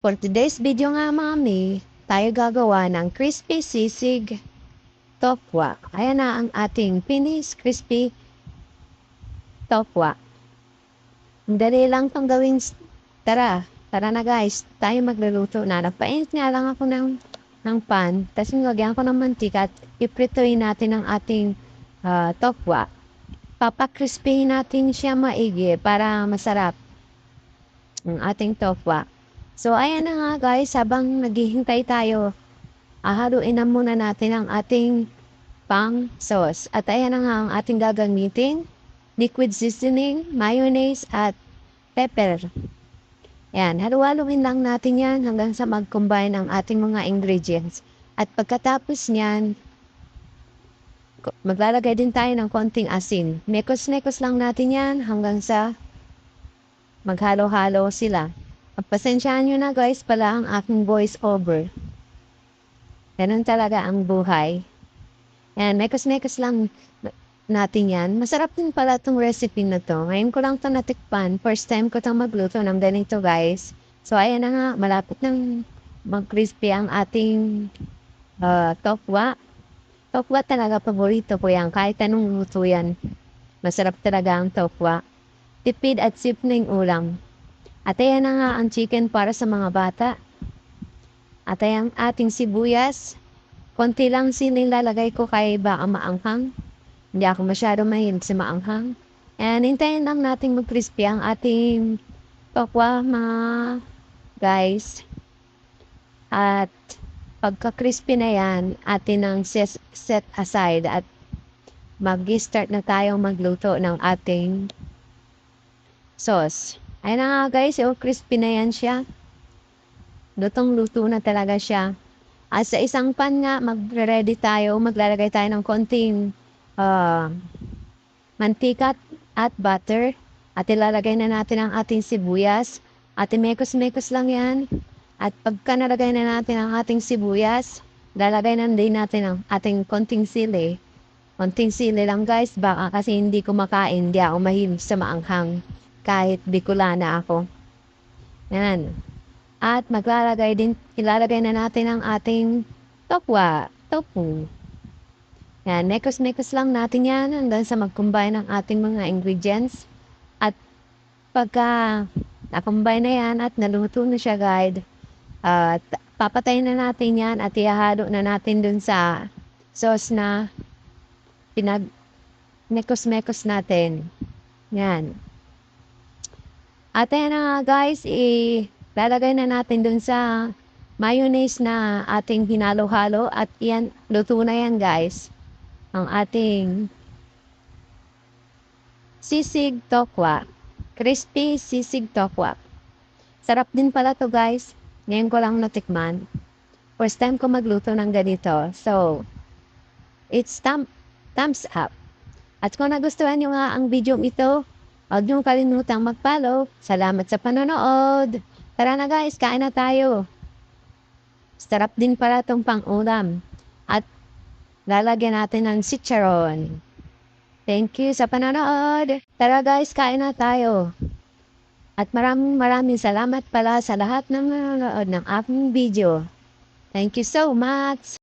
For today's video nga mami, tayo gagawa ng crispy sisig tokwa. Ayan na ang ating finished crispy tokwa. Ang dali lang itong gawin. Tara na guys, tayo magluluto na. Nagpainit nga lang ako ng pan, tapos nilagyan ko ng mantika at iprituin natin ang ating tokwa. Papakrispihin natin siya maigi para masarap ang ating tokwa. So, ayan na nga guys, habang naghihintay tayo, haluin na muna natin ang ating pang sauce. At ayan na nga ang ating gagamitin, liquid seasoning, mayonnaise, at pepper. Ayan, halu-haluin lang natin yan hanggang sa mag-combine ang ating mga ingredients. At pagkatapos niyan, maglalagay din tayo ng konting asin. Nekos-nekos lang natin yan hanggang sa maghalo-halo sila. Pasensyahan nyo na guys pala ang aking voice over. Ganun talaga ang buhay. Yan, mekos-mekos lang natin yan. Masarap din pala itong recipe na to. Ngayon ko lang ito natikpan. First time ko itong magluto ng ganito guys. So ayan na nga, malapit nang mag-crispy ang ating tokwa. Tokwa talaga paborito ko yan. Kahit anong luto yan. Masarap talaga ang tokwa. Tipid at simpleng ulam. At ayan na nga ang chicken para sa mga bata. At ayan ating sibuyas. Konti lang siling lalagay ko kay baka maanghang. Hindi ako masyado mahilig sa maanghang. And hintayin lang natin mag-crispy ang ating tokwa mga guys. At pagka-crispy na yan, atin ang set aside at mag-start na tayo magluto ng ating sauce. Ayan na nga guys, crispy na yan siya. Lutong-luto na talaga siya. At sa isang pan nga, magre-ready tayo, maglalagay tayo ng konting mantika at butter. At ilalagay na natin ang ating sibuyas. At mekos-mekos lang yan. At pagka nalagay na natin ang ating sibuyas, lalagay na din natin ang ating konting sili. Konting sili lang guys, baka kasi hindi ko makain, hindi ako mahilig sa maanghang. Kahit Bicolana ako. Yan. At ilalagay na natin ang ating tokwa, tofu. Yan, mekos-mekos lang natin yan hanggang sa mag-combine ang ating mga ingredients. At pagka na-combine na yan at naluto na siya guys, papatayin na natin yan at ihahalo na natin dun sa sauce na mekos-mekos natin. Yan. At ayan na nga guys, lalagay na natin dun sa mayonnaise na ating hinalo-halo at yan, luto na yan guys. Ang ating sisig tokwa. Crispy sisig tokwa. Sarap din pala to guys. Ngayon ko lang natikman. First time ko magluto ng ganito. So, it's thumbs up. At kung nagustuhan nyo nga ang video ito, huwag niyong kalimutang mag-follow. Salamat sa panonood. Tara na guys, kain na tayo. Sarap din pala itong pang-ulam. At lalagyan natin ng chicharon. Thank you sa panonood. Tara guys, kain na tayo. At maraming salamat pala sa lahat ng nanonood ng aking video. Thank you so much.